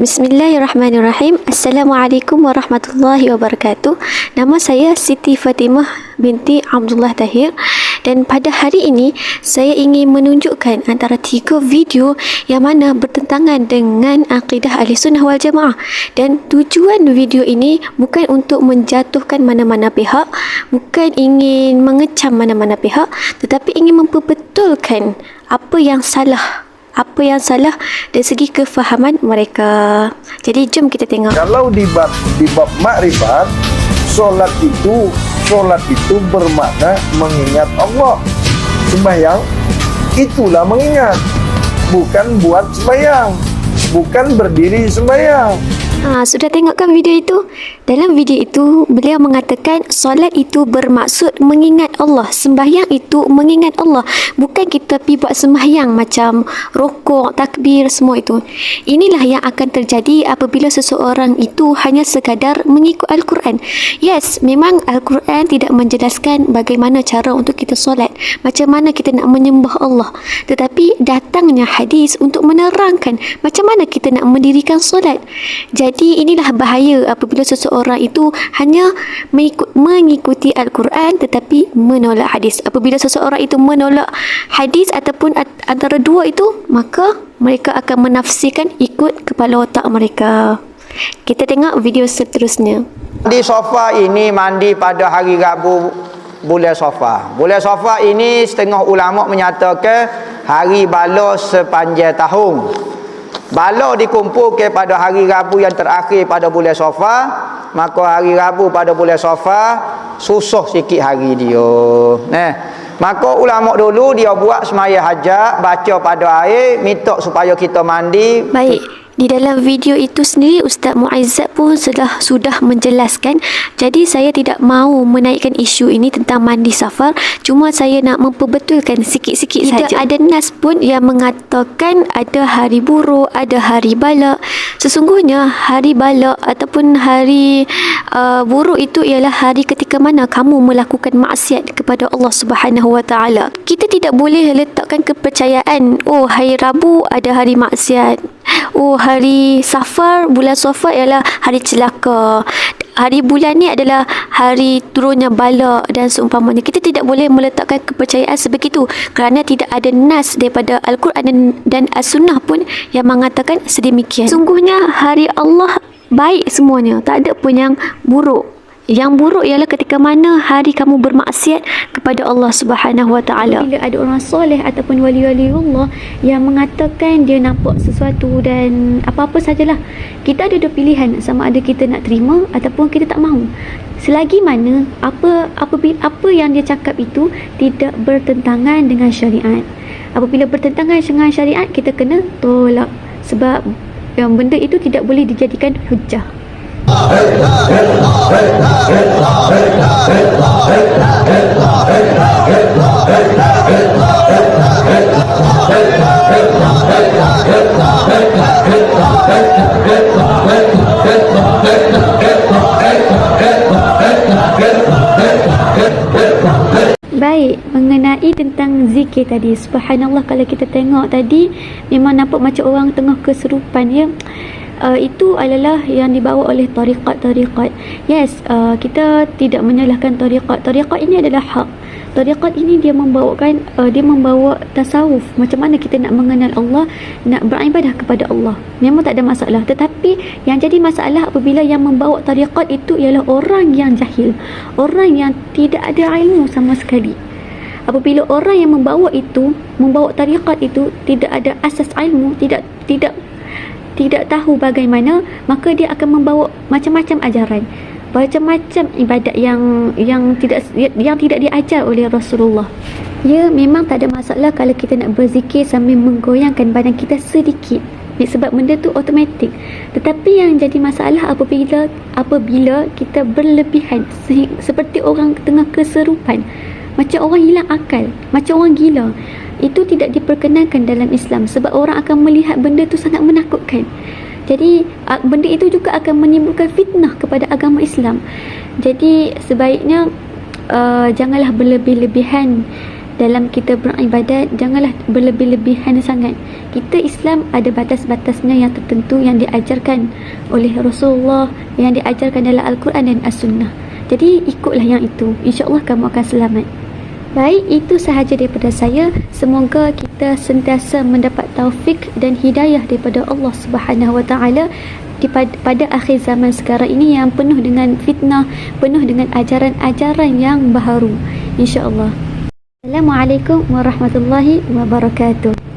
Bismillahirrahmanirrahim. Assalamualaikum warahmatullahi wabarakatuh. Nama saya Siti Fatimah binti Abdullah Tahir, dan pada hari ini saya ingin menunjukkan antara 3 video yang mana bertentangan dengan akidah Ahli Sunnah wal Jamaah. Dan tujuan video ini bukan untuk menjatuhkan mana-mana pihak, bukan ingin mengecam mana-mana pihak, tetapi ingin memperbetulkan apa yang salah dari segi kefahaman mereka. Jadi jom kita tengok. Kalau di bab makrifat, solat itu bermakna mengingat Allah. Sembahyang itulah mengingat, bukan buat sembahyang, bukan berdiri sembahyang. Sudah tengokkan video itu? Dalam video itu, beliau mengatakan solat itu bermaksud mengingat Allah. Sembahyang itu mengingat Allah. Bukan kita pergi buat sembahyang macam rokok, takbir, semua itu. Inilah yang akan terjadi apabila seseorang itu hanya sekadar mengikut Al-Quran. Yes, memang Al-Quran tidak menjelaskan bagaimana cara untuk kita solat, macam mana kita nak menyembah Allah. Tetapi datangnya hadis untuk menerangkan macam mana kita nak mendirikan solat. Jadi inilah bahaya apabila seseorang itu hanya mengikuti Al-Quran tetapi menolak hadis. Apabila seseorang itu menolak hadis ataupun antara dua itu, maka mereka akan menafsirkan ikut kepala otak mereka. Kita tengok video seterusnya. Di sofa ini mandi pada hari Rabu bulan Safar. Bulan Safar ini setengah ulama menyatakan hari bala sepanjang tahun. Bala dikumpulkan pada hari Rabu yang terakhir pada bulan Safar, maka hari Rabu pada bulan Safar susah sikit hari dia. Maka ulama dulu dia buat semaya hajat, baca pada air, minta supaya kita mandi. Baik, di dalam video itu sendiri Ustaz Muazzab pun sudah menjelaskan. Jadi saya tidak mahu menaikkan isu ini tentang mandi safar, cuma saya nak memperbetulkan sikit-sikit saja. Tidak ada nas pun yang mengatakan ada hari buruk, ada hari balak. Sesungguhnya hari balak ataupun hari buruk itu ialah hari ketika mana kamu melakukan maksiat kepada Allah Subhanahu Wa Taala. Kita tidak boleh letakkan kepercayaan, oh hari Rabu ada hari maksiat, oh hari Safar, bulan Safar ialah hari celaka, hari bulan ni adalah hari turunnya bala dan seumpamanya. Kita tidak boleh meletakkan kepercayaan sebegitu kerana tidak ada nas daripada Al-Quran dan As-Sunnah pun yang mengatakan sedemikian. Sungguhnya hari Allah baik semuanya, tak ada pun yang buruk. Yang buruk ialah ketika mana hari kamu bermaksiat kepada Allah Subhanahu Wa Taala. Bila ada orang soleh ataupun wali-wali Allah yang mengatakan dia nampak sesuatu dan apa-apa sajalah, kita ada dua pilihan, sama ada kita nak terima ataupun kita tak mahu. Selagi mana apa yang dia cakap itu tidak bertentangan dengan syariat. Apabila bertentangan dengan syariat, kita kena tolak, sebab yang benda itu tidak boleh dijadikan hujah. Baik, mengenai tentang zikir tadi, subhanallah, kalau kita tengok tadi memang nampak macam orang tengah keserupan, ya. Itu adalah yang dibawa oleh tariqat-tariqat. Yes, kita tidak menyalahkan tariqat. Tariqat ini adalah hak. Tariqat ini dia membawa tasawuf. Macam mana kita nak mengenal Allah, nak beribadah kepada Allah. Memang tak ada masalah. Tetapi yang jadi masalah apabila yang membawa tariqat itu ialah orang yang jahil, orang yang tidak ada ilmu sama sekali. Apabila orang yang membawa tariqat itu tidak ada asas ilmu, tidak tahu bagaimana, maka dia akan membawa macam-macam ajaran, macam-macam ibadat yang tidak diajar oleh Rasulullah. Ya, memang tak ada masalah kalau kita nak berzikir sambil menggoyangkan badan kita sedikit, sebab benda tu automatik. Tetapi yang jadi masalah apabila kita berlebihan, seperti orang tengah keserupan, macam orang hilang akal, macam orang gila. Itu tidak diperkenankan dalam Islam, sebab orang akan melihat benda itu sangat menakutkan. Jadi benda itu juga akan menimbulkan fitnah kepada agama Islam. Jadi sebaiknya janganlah berlebih-lebihan dalam kita beribadat, janganlah berlebih-lebihan sangat. Kita Islam ada batas-batasnya yang tertentu yang diajarkan oleh Rasulullah, yang diajarkan dalam Al-Quran dan As-Sunnah. Jadi ikutlah yang itu, insya-Allah kamu akan selamat. Baik, itu sahaja daripada saya. Semoga kita sentiasa mendapat taufik dan hidayah daripada Allah Subhanahu Wa Taala pada akhir zaman sekarang ini yang penuh dengan fitnah, penuh dengan ajaran-ajaran yang baharu, insya-Allah. Assalamualaikum warahmatullahi wabarakatuh.